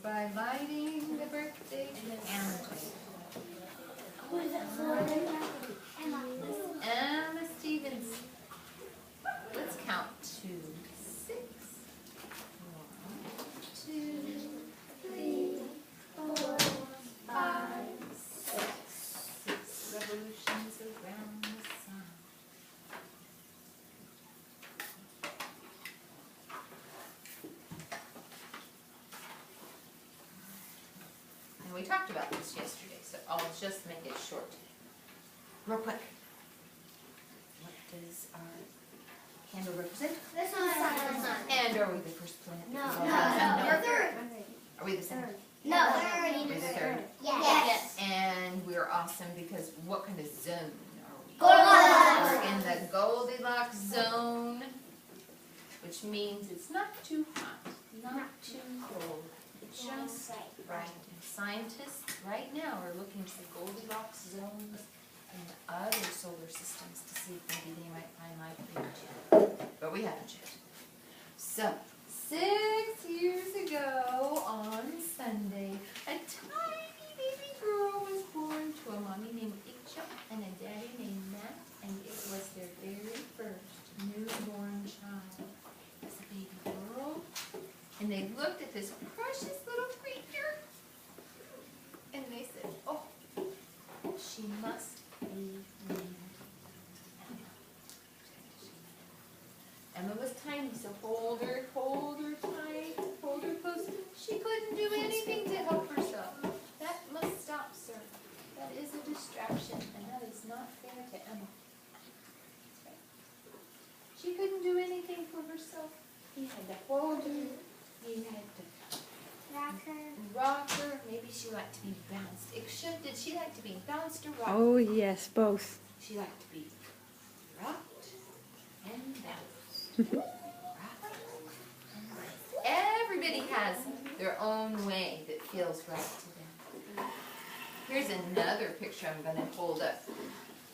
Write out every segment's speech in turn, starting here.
by lighting the birthday candle. What is that for? Emma. Emma Stevens. Let's count to 6. 1, 2, 3, 4, 5, 6. 6 revolutions around the sun. And we talked about this yesterday, so I'll just make it short. Real quick. What does our candle represent? This one's the sun. And are we the first planet? No, Are third. Are we the second? No, We're the third. Yes. And we're awesome because what kind of zone are we? Goldilocks. We're in the Goldilocks zone, which means it's not too hot, not too cold, just right. And scientists right now are looking for Goldilocks zones in the other solar systems to see if maybe they might find life there too. But we haven't yet. So, 6 years ago on Sunday, a tiny baby girl was born to a mommy named Ikcha and a daddy named Matt, and it was their very first newborn child. It was a baby girl, and they looked at this precious little creature, and they said, oh, she must be named Emma. Emma was tiny, so hold her tight, hold her close. She couldn't do anything to help herself. That must stop, sir. That is a distraction, and that is not fair to Emma. That's right. She couldn't do anything for herself. He had to hold her. He had to rock her. Maybe she liked to be bounced. Except did she like to be bounced or rocked? Oh yes, both. She liked to be rocked and bounced. Rocked and bounced. Everybody has their own way that feels right to them. Here's another picture I'm going to hold up.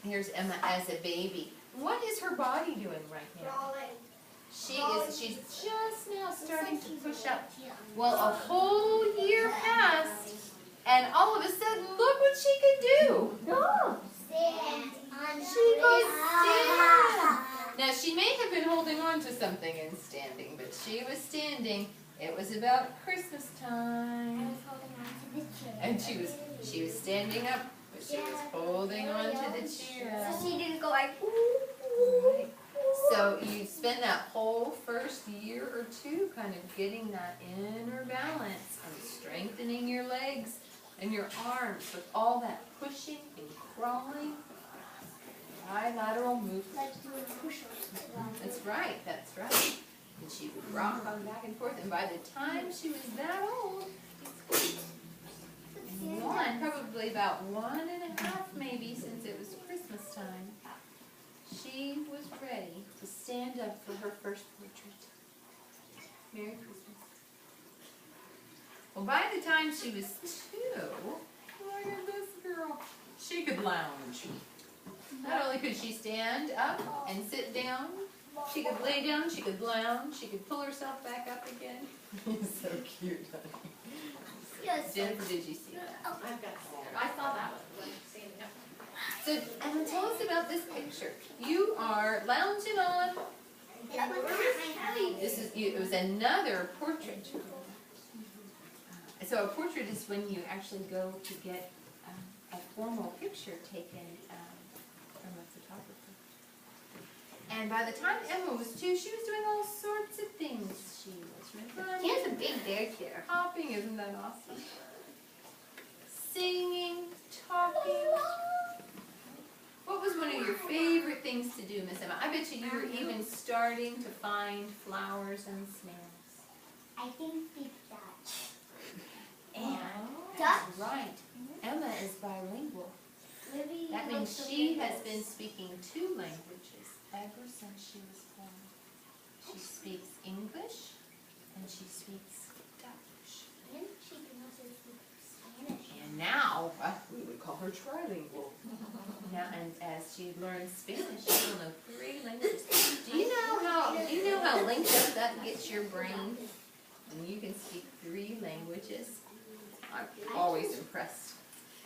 Here's Emma as a baby. What is her body doing right now? She's just now starting to push up. Well, a whole year passed, and all of a sudden, look what she can do. She goes stand. Now, she may have been holding on to something and standing, but she was standing. It was about Christmas time. And she was standing up, but she was holding on to the chair. So she didn't go like, Right. So you spend that whole first year or two kind of getting that inner balance and strengthening your legs and your arms with all that pushing and crawling. Bilateral movement. That's right. And she would rock on back and forth, and by the time she was that old, probably about 1.5 maybe, since it was Christmas time, she was ready to stand up for her first portrait. Merry Christmas. Well, by the time she was 2, look at this girl. She could lounge. Not only could she stand up and sit down, she could lay down, she could lounge, she could pull herself back up again. So cute, honey. Jennifer, did you see that? Oh, I've got to see her. I saw that one standing up. So, Emma, tell us about this picture. You are lounging on. It was another portrait. So a portrait is when you actually go to get a formal picture taken from a photographer. And by the time Emma was 2, she was doing all sorts of things. She was running. She has a big daycare. Hopping, isn't that awesome? Singing, talking. What was one of your favorite things to do, Miss Emma? I bet you were even starting to find flowers and snails. I think the Dutch. And Dutch? that's right. Emma is bilingual. That means she has been speaking 2 languages ever since she was born. She speaks English and she speaks Dutch. And she can also speak Spanish. And now, we would call her trilingual. Now, and as she learns Spanish, she will know 3 languages. Do you know how linked up that gets your brain? and you can speak 3 languages. I'm always impressed.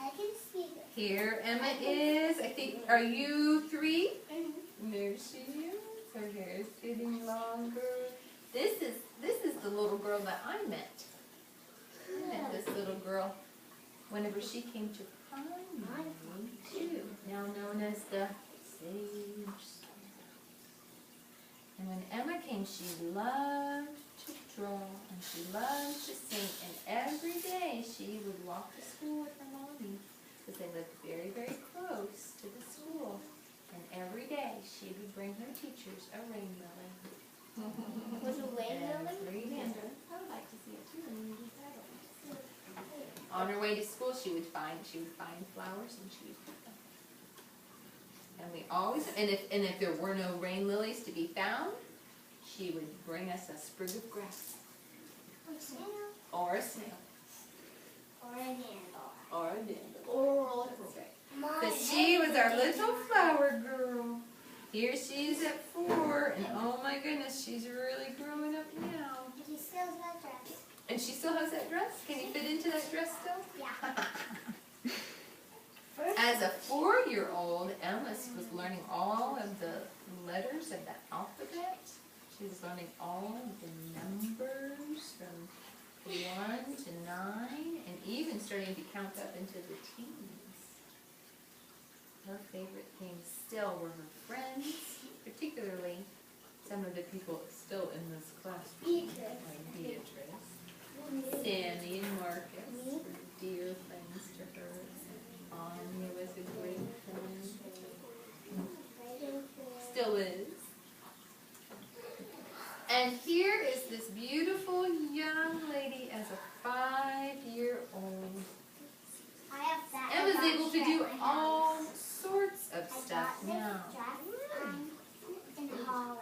I can speak. Here Emma is, I think, are you 3? There she is. Her hair is getting longer. This is the little girl that I met. I met this little girl whenever she came to primary 2, now known as the Sage. And when Emma came, she loved to draw and she loved to sing. And every day she would walk to school with her mommy because they lived very, very close to the school. And every day she would bring her teachers a rain lily. Was it rain lily? Every day. I would like to see it too. On her way to school, she would find flowers and she would pick them. And we always, and if there were no rain lilies to be found, she would bring us a sprig of grass Or a snail. or a snail Or a dandelion. or a dandelion. Or a little bit. Because she was our little flower girl. Here she is at 4, and oh my goodness, she's really growing up now. He still has that dress. And she still has that dress? Can you fit into that dress still? Yeah. As a 4-year-old, Emma was learning all of the letters of the alphabet. She was learning all of the numbers from 1 to 9, and even starting to count up into the teens. Her favorite things still were her friends, particularly some of the people still in this class. Beatrice. Like Beatrice, Sandy, and Marcus were dear friends to her. Anya was a great friend. Still is. And here is this beautiful young lady as a 5-year-old. I have that. And was able to do all sorts of stuff I got now. this dress in Holland.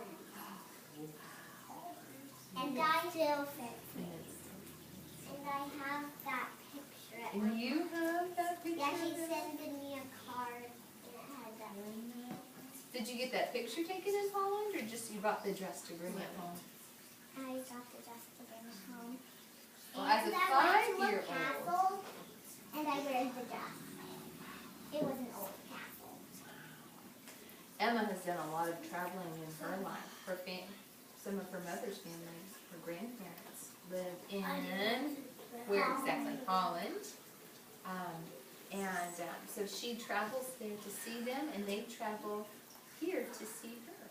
And I still fits me. And I have that picture at And you have that picture? Yeah, he of it? sent me a card and it had that. Did you get that picture taken in Holland, or just you bought the dress to bring it home? I got the dress to bring home. Well, as a And I went to a 5-year-old. castle and I wear the dress. It was an old castle. Emma has done a lot of traveling in her life. Some of her mother's family, her grandparents, live in, where exactly? Holland. So she travels there to see them, and they travel here to see her.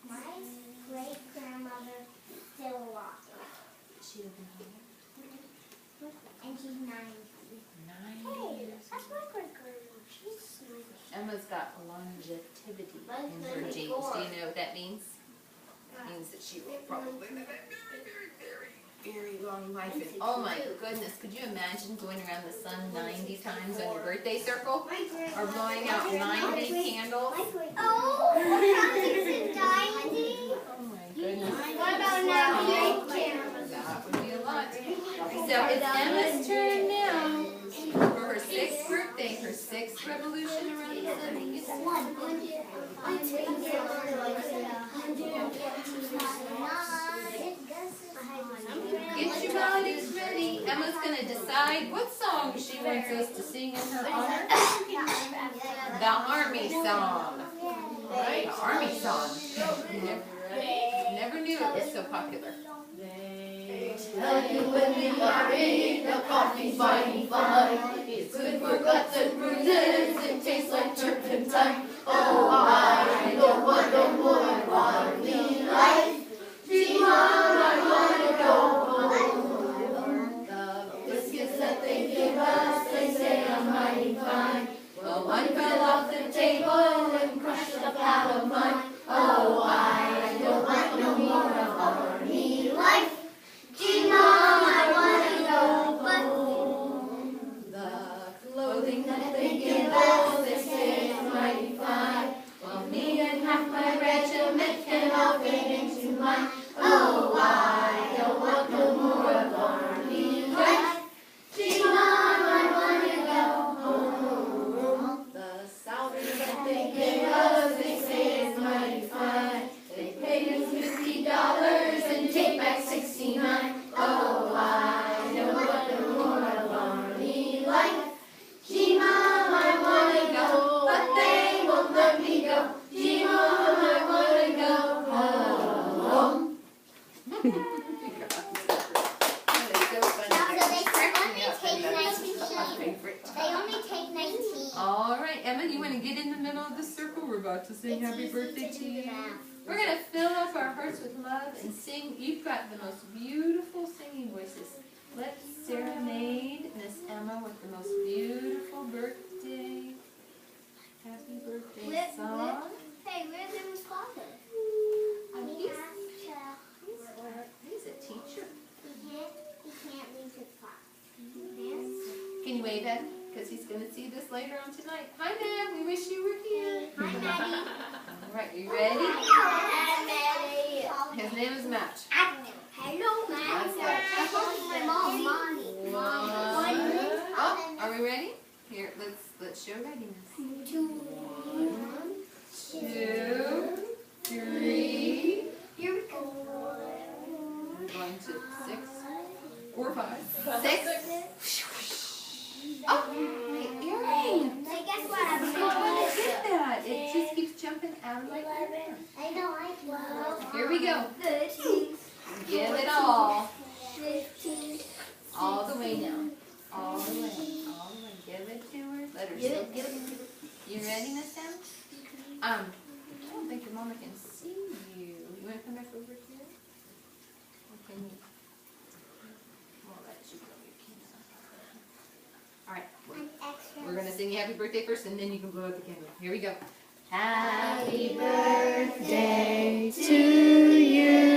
My great grandmother still alive. She lived in Holland. And she's 90. 90 Hey, years that's old. my great grandma. She's 90. Emma's got longevity Mine's in her genes. 94. Do you know what that means? It means that she will probably live a very long life. And oh my goodness, could you imagine going around the sun 90 times on your birthday circle? Or blowing out 90 candles? Oh, counting to 90. Oh my goodness. What about now? That would be a lot. So it's Emma's turn now. For her 6th birthday, her 6th revolution around the sun. Get your melodies ready. Emma's going to decide what song she wants us to sing in her honor. The Army song. Right? The Army song. Never knew it was so popular. Tell you when we are in the coffee's mighty fine. It's good for guts and bruises, it tastes like turpentine. Oh, I don't want no more barley life. Gee, Mom, I wanna go home. The biscuits that they give us, they say are mighty fine. Well, one fell off the table and crushed the pal of mine. Oh, I don't want no more of army life. Gee, Mom, I wanna go home. The Emma, you want to get in the middle of the circle? We're about to sing happy birthday to you. We're going to fill up our hearts with love and sing. You've got the most beautiful singing voices. Let's serenade Miss Emma with the most beautiful birthday, happy birthday song. Hey, where's Emma's father? He's a teacher. He can't leave his class. Can you wave at him? Because he's going to see this later on tonight. Hi, Ma'am. We wish you were here. Hi, Maddie. All right, you ready? Hi, Maddie. His name is Matt. Hello, Maddie. I called my mom, Mommy. Oh, are we ready? Here, let's show readiness. 1, 2, 3. Here we go. We're going to 6 or 5. 6. Oh, my earring. So guess what? I'm Oh, look at that. It just keeps jumping out of my ear. I know, I love. Here we go. 13. Give it all. 15. All the way now. All the way. All the way. Give it to her. Let her soak it. You ready, Miss Em? I don't think your mama can see you. You want to come back over here? Or can you? We'll let you go. You can. All right. We're going to sing you happy birthday first, and then you can blow out the candle. Here we go. Happy birthday to you.